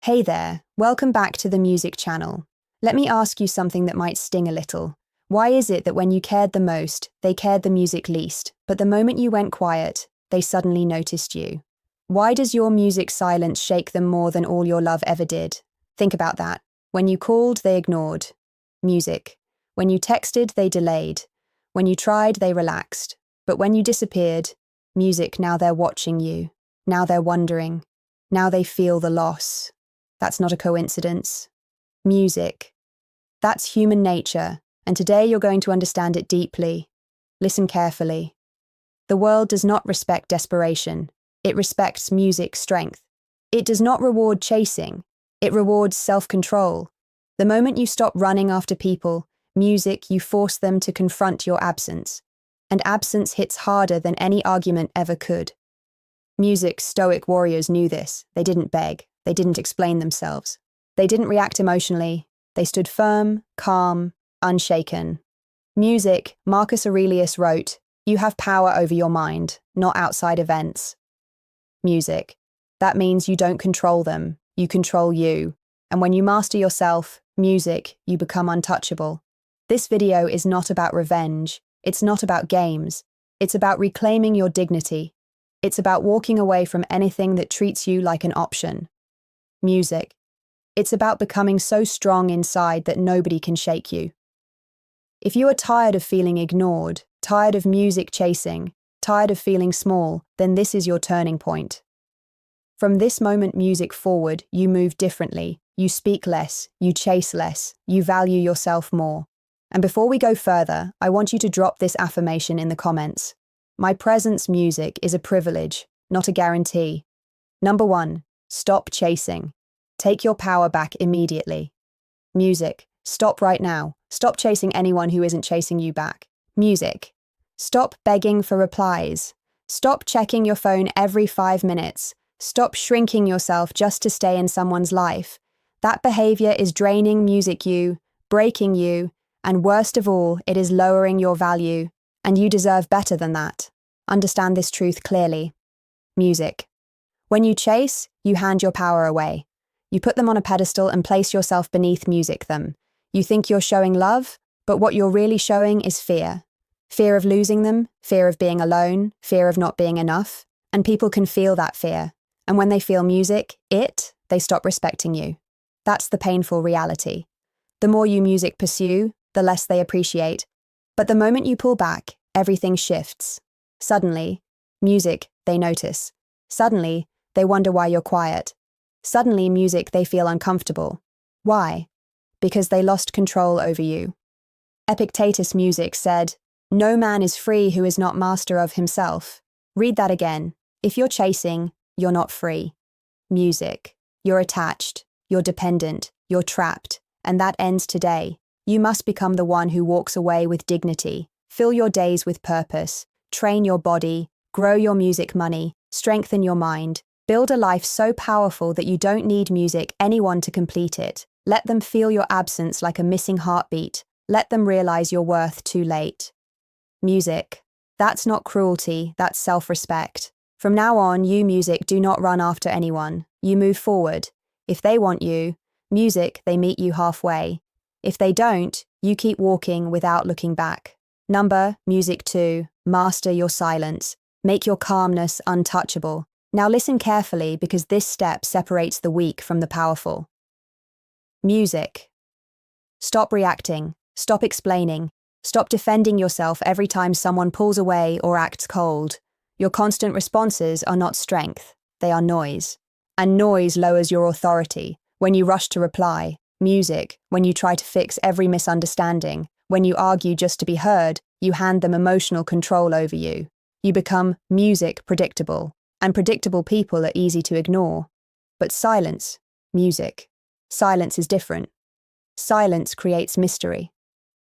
Hey there, welcome back to the music channel. Let me ask you something that might sting a little. Why is it that when you cared the most, they cared the music least, but the moment you went quiet, they suddenly noticed you? Why does your music silence shake them more than all your love ever did? Think about that. When you called, they ignored. Music. When you texted, they delayed. When you tried, they relaxed. But when you disappeared, music, now they're watching you. Now they're wondering. Now they feel the loss. That's not a coincidence. Music. That's human nature, and today you're going to understand it deeply. Listen carefully. The world does not respect desperation. It respects music's strength. It does not reward chasing. It rewards self-control. The moment you stop running after people, music, you force them to confront your absence. And absence hits harder than any argument ever could. Music's stoic warriors knew this. They didn't beg. They didn't explain themselves. They didn't react emotionally. They stood firm, calm, unshaken. Music, Marcus Aurelius wrote, "You have power over your mind, not outside events." Music. That means you don't control them. You control you. And when you master yourself, music, you become untouchable. This video is not about revenge. It's not about games. It's about reclaiming your dignity. It's about walking away from anything that treats you like an option. Music. It's about becoming so strong inside that nobody can shake you. If you are tired of feeling ignored, tired of music chasing, tired of feeling small, then this is your turning point. From this moment music forward, you move differently, you speak less, you chase less, you value yourself more. And before we go further, I want you to drop this affirmation in the comments. My presence music is a privilege, not a guarantee. Number 1, stop chasing. Take your power back immediately. Music, stop right now. Stop chasing anyone who isn't chasing you back. Music, stop begging for replies. Stop checking your phone every 5 minutes. Stop shrinking yourself just to stay in someone's life. That behavior is draining music you, breaking you, and worst of all, it is lowering your value. And you deserve better than that. Understand this truth clearly. Music. When you chase, you hand your power away. You put them on a pedestal and place yourself beneath music them. You think you're showing love, but what you're really showing is fear. Fear of losing them, fear of being alone, fear of not being enough. And people can feel that fear. And when they feel music, they stop respecting you. That's the painful reality. The more you music pursue, the less they appreciate. But the moment you pull back, everything shifts. Suddenly, music, they notice. Suddenly, they wonder why you're quiet. Suddenly, music, they feel uncomfortable. Why? Because they lost control over you. Epictetus Music said, "No man is free who is not master of himself." Read that again. If you're chasing, you're not free. Music. You're attached. You're dependent. You're trapped. And that ends today. You must become the one who walks away with dignity. Fill your days with purpose. Train your body. Grow your music money. Strengthen your mind. Build a life so powerful that you don't need anyone to complete it. Let them feel your absence like a missing heartbeat. Let them realize your worth too late. Music. That's not cruelty, that's self-respect. From now on, you music do not run after anyone. You move forward. If they want you, music, they meet you halfway. If they don't, you keep walking without looking back. Music 2, master your silence. Make your calmness untouchable. Now listen carefully because this step separates the weak from the powerful. Music. Stop reacting. Stop explaining. Stop defending yourself every time someone pulls away or acts cold. Your constant responses are not strength. They are noise. And noise lowers your authority. When you rush to reply, music, when you try to fix every misunderstanding, when you argue just to be heard, you hand them emotional control over you. You become music predictable. And predictable people are easy to ignore. But silence, music. Silence is different. Silence creates mystery.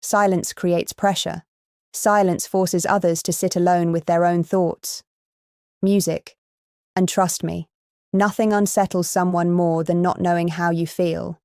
Silence creates pressure. Silence forces others to sit alone with their own thoughts. Music. And trust me, nothing unsettles someone more than not knowing how you feel.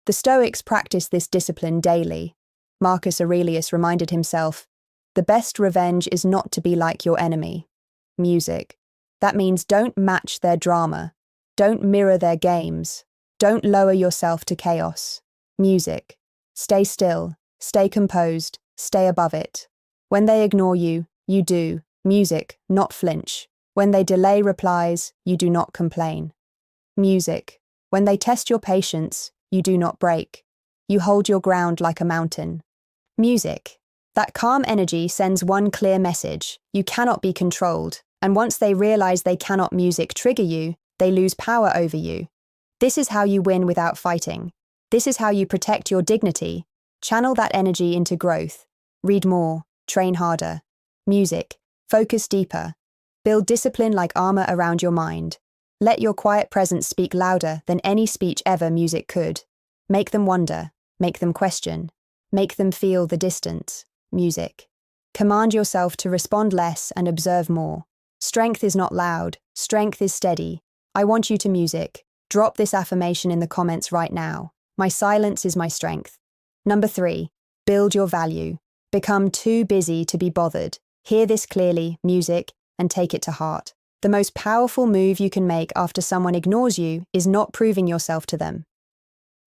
The Stoics practiced this discipline daily. Marcus Aurelius reminded himself, "The best revenge is not to be like your enemy." Music. That means don't match their drama. Don't mirror their games. Don't lower yourself to chaos. Music. Stay still, stay composed, stay above it. When they ignore you, you do. Music, not flinch. When they delay replies, you do not complain. Music. When they test your patience, you do not break. You hold your ground like a mountain. Music. That calm energy sends one clear message: you cannot be controlled, and once they realize they cannot music trigger you, they lose power over you. This is how you win without fighting. This is how you protect your dignity. Channel that energy into growth. Read more, train harder. Music. Focus deeper. Build discipline like armor around your mind. Let your quiet presence speak louder than any speech ever music could. Make them wonder, make them question, make them feel the distance. Music. Command yourself to respond less and observe more. Strength is not loud, strength is steady. I want you to music. Drop this affirmation in the comments right now. My silence is my strength. Number 3, build your value. Become too busy to be bothered. Hear this clearly, music, and take it to heart. The most powerful move you can make after someone ignores you is not proving yourself to them.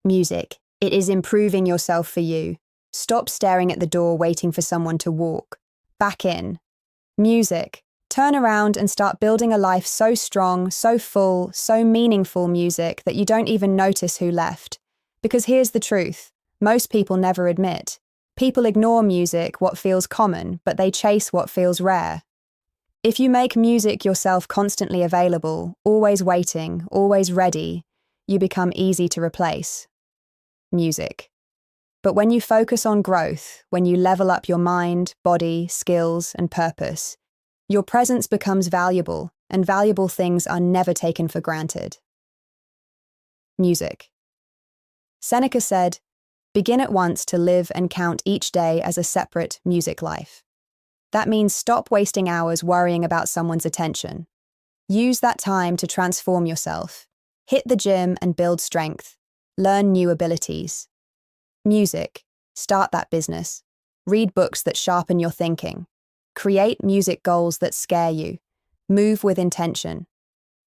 Music. It is improving yourself for you. Stop staring at the door waiting for someone to walk. Back in. Music. Turn around and start building a life so strong, so full, so meaningful, music, that you don't even notice who left. Because here's the truth. Most people never admit. People ignore music, what feels common, but they chase what feels rare. If you make music yourself constantly available, always waiting, always ready, you become easy to replace. Music. But when you focus on growth, when you level up your mind, body, skills, and purpose, your presence becomes valuable, and valuable things are never taken for granted. Music. Seneca said, "Begin at once to live and count each day as a separate music life." That means stop wasting hours worrying about someone's attention. Use that time to transform yourself. Hit the gym and build strength. Learn new abilities. Music. Start that business. Read books that sharpen your thinking. Create music goals that scare you. Move with intention.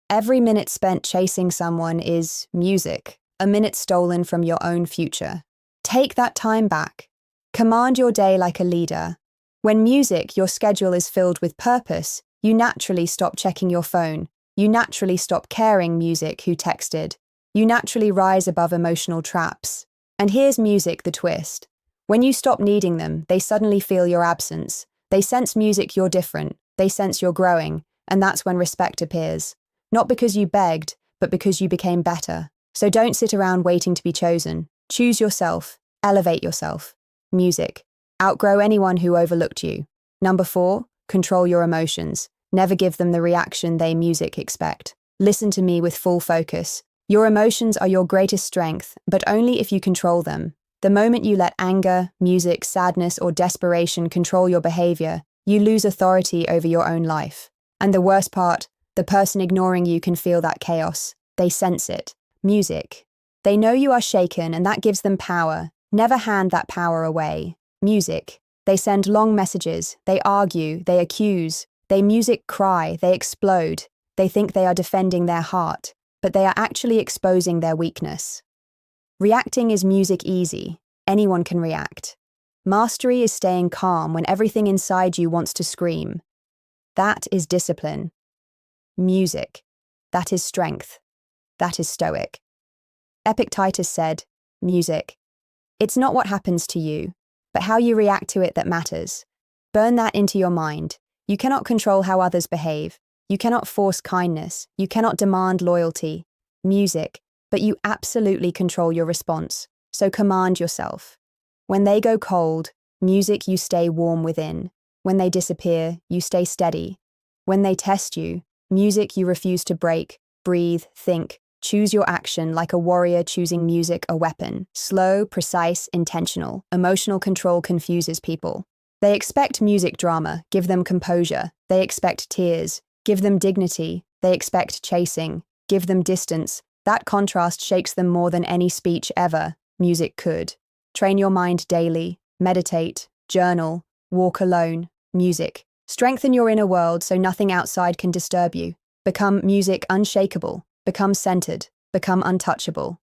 Every minute spent chasing someone is music, a minute stolen from your own future. Take that time back. Command your day like a leader. When music, your schedule is filled with purpose, you naturally stop checking your phone. You naturally stop caring music who texted. You naturally rise above emotional traps. And here's music the twist. When you stop needing them, they suddenly feel your absence. They sense music you're different. They sense you're growing. And that's when respect appears. Not because you begged, but because you became better. So don't sit around waiting to be chosen. Choose yourself. Elevate yourself. Music. Outgrow anyone who overlooked you. Number 4, control your emotions. Never give them the reaction they music expect. Listen to me with full focus. Your emotions are your greatest strength, but only if you control them. The moment you let anger, music, sadness, or desperation control your behavior, you lose authority over your own life. And the worst part, the person ignoring you can feel that chaos. They sense it. Music. They know you are shaken, and that gives them power. Never hand that power away. Music. They send long messages. They argue. They accuse. They music cry. They explode. They think they are defending their heart, but they are actually exposing their weakness. Reacting is music easy. Anyone can react. Mastery is staying calm when everything inside you wants to scream. That is discipline. Music. That is strength. That is stoic. Epictetus said, music. It's not what happens to you, but how you react to it that matters. Burn that into your mind. You cannot control how others behave. You cannot force kindness. You cannot demand loyalty. Music. But you absolutely control your response. So command yourself. When they go cold, music, you stay warm within. When they disappear, you stay steady. When they test you, music, you refuse to break, breathe, think. Choose your action like a warrior choosing music, a weapon. Slow, precise, intentional. Emotional control confuses people. They expect music drama, give them composure. They expect tears, give them dignity. They expect chasing, give them distance. That contrast shakes them more than any speech ever, music could. Train your mind daily, meditate, journal, walk alone, music. Strengthen your inner world so nothing outside can disturb you. Become music unshakable. Become centered, become untouchable.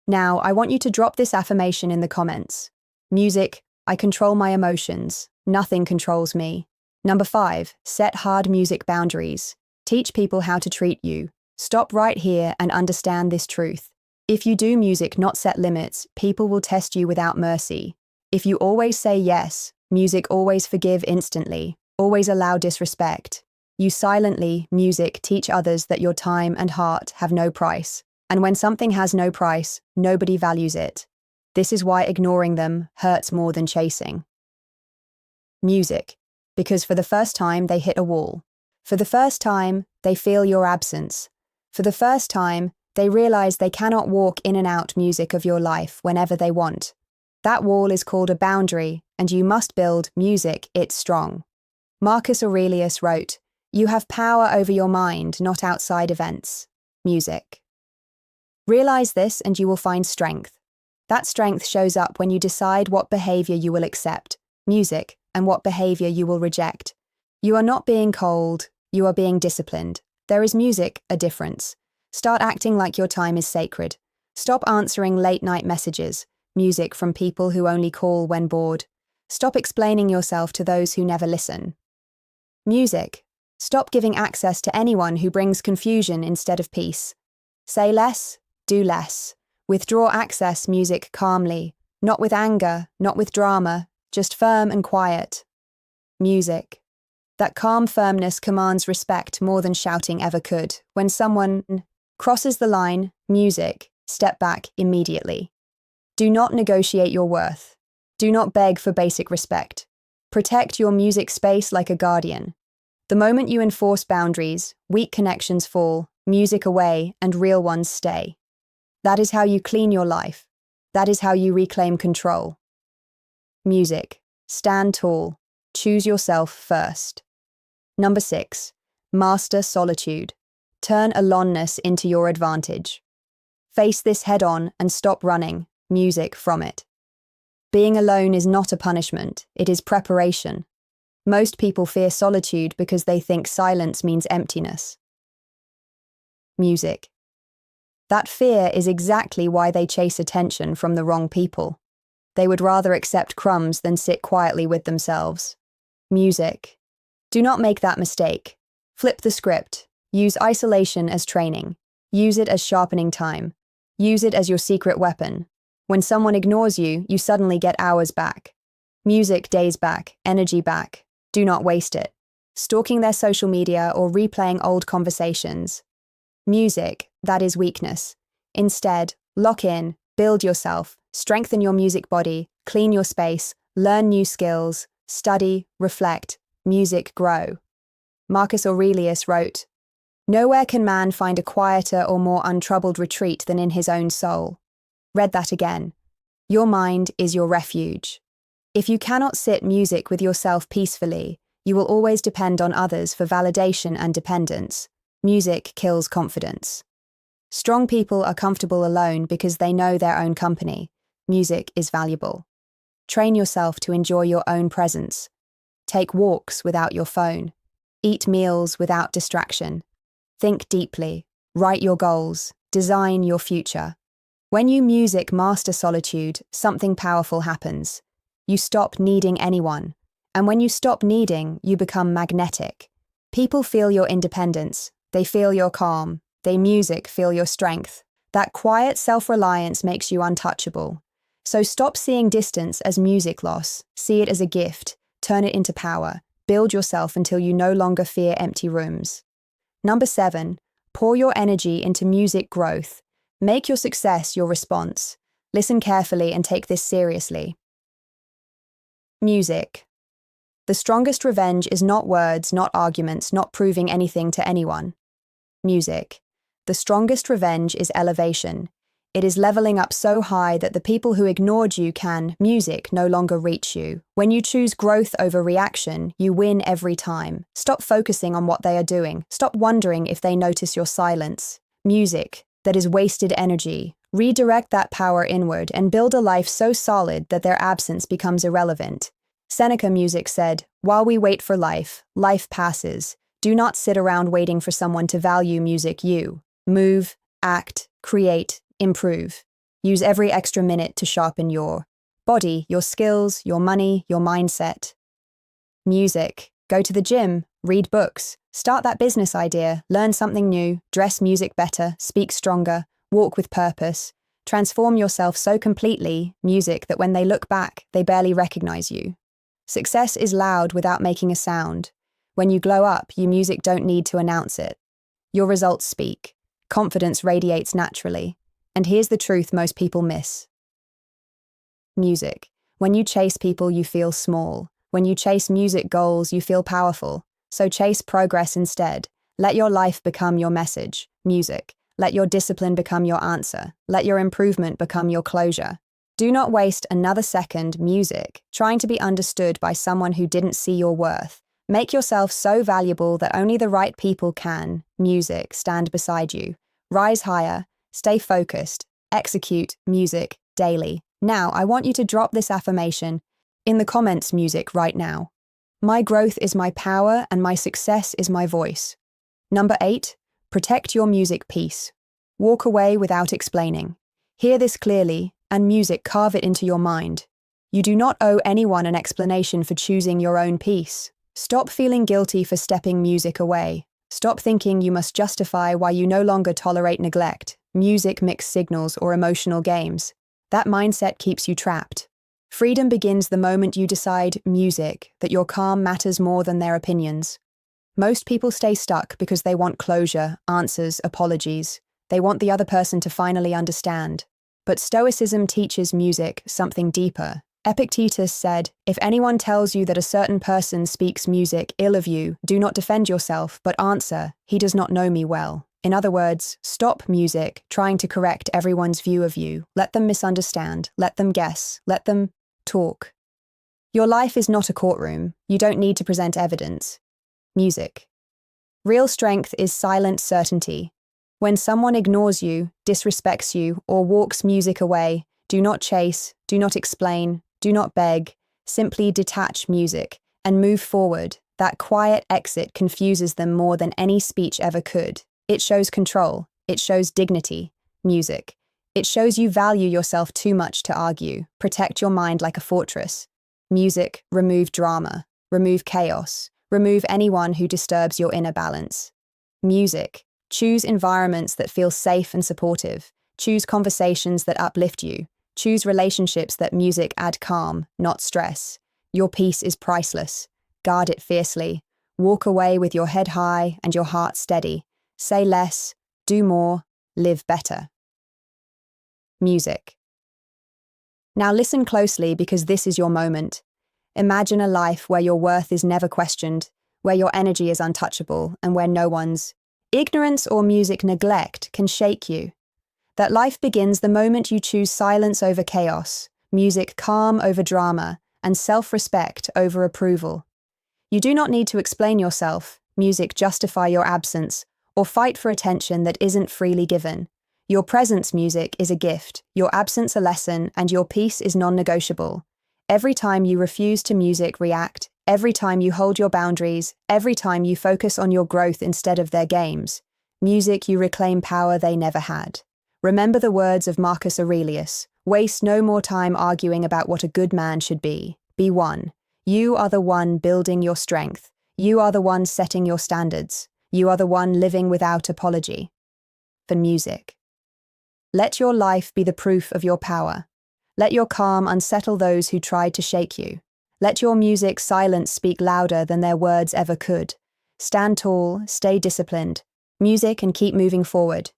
Now, I want you to drop this affirmation in the comments. Music, I control my emotions. Nothing controls me. Number 5, set hard music boundaries. Teach people how to treat you. Stop right here and understand this truth. If you do music, not set limits, people will test you without mercy. If you always say yes, music always forgive instantly, always allow disrespect. You silently, music, teach others that your time and heart have no price. And when something has no price, nobody values it. This is why ignoring them hurts more than chasing. Music, because for the first time they hit a wall. For the first time, they feel your absence. For the first time, they realize they cannot walk in and out music of your life whenever they want. That wall is called a boundary, and you must build music it's strong. Marcus Aurelius wrote, "You have power over your mind, not outside events." Music. Realize this and you will find strength. That strength shows up when you decide what behavior you will accept, music, and what behavior you will reject. You are not being cold, you are being disciplined. There is music, a difference. Start acting like your time is sacred. Stop answering late-night messages, music from people who only call when bored. Stop explaining yourself to those who never listen. Music. Stop giving access to anyone who brings confusion instead of peace. Say less, do less. Withdraw access music calmly, not with anger, not with drama, just firm and quiet. Music. That calm firmness commands respect more than shouting ever could. When someone crosses the line, music, step back immediately. Do not negotiate your worth. Do not beg for basic respect. Protect your music space like a guardian. The moment you enforce boundaries, weak connections fall, music away, and real ones stay. That is how you clean your life. That is how you reclaim control. Music. Stand tall. Choose yourself first. Number 6. Master solitude. Turn aloneness into your advantage. Face this head-on and stop running, music, from it. Being alone is not a punishment, it is preparation. Most people fear solitude because they think silence means emptiness. Music. That fear is exactly why they chase attention from the wrong people. They would rather accept crumbs than sit quietly with themselves. Music. Do not make that mistake. Flip the script. Use isolation as training. Use it as sharpening time. Use it as your secret weapon. When someone ignores you, you suddenly get hours back. Music, days back, energy back. Do not waste it. Stalking their social media or replaying old conversations. Music, that is weakness. Instead, lock in, build yourself, strengthen your music body, clean your space, learn new skills, study, reflect, music grow. Marcus Aurelius wrote, "Nowhere can man find a quieter or more untroubled retreat than in his own soul." Read that again. Your mind is your refuge. If you cannot sit music with yourself peacefully, you will always depend on others for validation and dependence. Music kills confidence. Strong people are comfortable alone because they know their own company. Music is valuable. Train yourself to enjoy your own presence. Take walks without your phone. Eat meals without distraction. Think deeply. Write your goals. Design your future. When you music master solitude, something powerful happens. You stop needing anyone. And when you stop needing, you become magnetic. People feel your independence. They feel your calm. They music feel your strength. That quiet self-reliance makes you untouchable. So stop seeing distance as music loss. See it as a gift. Turn it into power. Build yourself until you no longer fear empty rooms. Number 7. Pour your energy into music growth. Make your success your response. Listen carefully and take this seriously. Music. The strongest revenge is not words, not arguments, not proving anything to anyone. Music. The strongest revenge is elevation. It is leveling up so high that the people who ignored you can, music, no longer reach you. When you choose growth over reaction, you win every time. Stop focusing on what they are doing. Stop wondering if they notice your silence. Music, that is wasted energy. Redirect that power inward and build a life so solid that their absence becomes irrelevant. Seneca Music said, "While we wait for life, life passes. Do not sit around waiting for someone to value music you. Move, act, create, improve. Use every extra minute to sharpen your body, your skills, your money, your mindset. Music. Go to the gym, read books, start that business idea, learn something new, dress music better, speak stronger, walk with purpose. Transform yourself so completely, music, that when they look back, they barely recognize you. Success is loud without making a sound. When you glow up, your music don't need to announce it. Your results speak. Confidence radiates naturally. And here's the truth most people miss. Music. When you chase people, you feel small. When you chase music goals, you feel powerful. So chase progress instead. Let your life become your message, music. Let your discipline become your answer. Let your improvement become your closure. Do not waste another second, music, trying to be understood by someone who didn't see your worth. Make yourself so valuable that only the right people can, music, stand beside you. Rise higher, stay focused, execute, music, daily. Now, I want you to drop this affirmation in the comments, music, right now. My growth is my power and my success is my voice. Number 8, protect your music peace. Walk away without explaining. Hear this clearly, and music, carve it into your mind. You do not owe anyone an explanation for choosing your own peace. Stop feeling guilty for stepping music away. Stop thinking you must justify why you no longer tolerate neglect, music, mixed signals, or emotional games. That mindset keeps you trapped. Freedom begins the moment you decide, music, that your calm matters more than their opinions. Most people stay stuck because they want closure, answers, apologies. They want the other person to finally understand. But Stoicism teaches music something deeper. Epictetus said, if anyone tells you that a certain person speaks music ill of you, do not defend yourself, but answer, he does not know me well. In other words, stop music, trying to correct everyone's view of you. Let them misunderstand. Let them guess. Let them talk. Your life is not a courtroom. You don't need to present evidence. Music. Real strength is silent certainty. When someone ignores you, disrespects you, or walks music away, do not chase, do not explain, do not beg, simply detach music and move forward. That quiet exit confuses them more than any speech ever could. It shows control. It shows dignity. Music. It shows you value yourself too much to argue. Protect your mind like a fortress. Music. Remove drama. Remove chaos. Remove anyone who disturbs your inner balance. Music. Choose environments that feel safe and supportive. Choose conversations that uplift you. Choose relationships that music add calm, not stress. Your peace is priceless. Guard it fiercely. Walk away with your head high and your heart steady. Say less, do more, live better. Music. Now listen closely because this is your moment. Imagine a life where your worth is never questioned, where your energy is untouchable, and where no one's ignorance or music neglect can shake you. That life begins the moment you choose silence over chaos, music calm over drama, and self-respect over approval. You do not need to explain yourself, music justify your absence, or fight for attention that isn't freely given. Your presence, music, is a gift, your absence a lesson, and your peace is non-negotiable. Every time you refuse to music react, every time you hold your boundaries, every time you focus on your growth instead of their games, music, you reclaim power they never had. Remember the words of Marcus Aurelius, waste no more time arguing about what a good man should be. Be one. You are the one building your strength. You are the one setting your standards. You are the one living without apology. For music. Let your life be the proof of your power. Let your calm unsettle those who tried to shake you. Let your music silence speak louder than their words ever could. Stand tall, stay disciplined. Music and keep moving forward.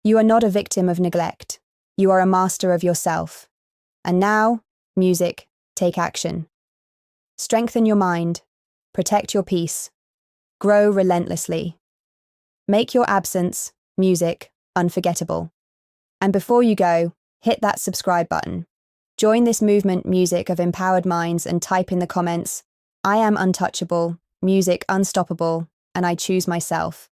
You are not a victim of neglect. You are a master of yourself. And now, music, take action. Strengthen your mind. Protect your peace. Grow relentlessly. Make your absence, music, unforgettable. And before you go, hit that subscribe button. Join this movement, music of empowered minds, and type in the comments, I am untouchable, music unstoppable, and I choose myself.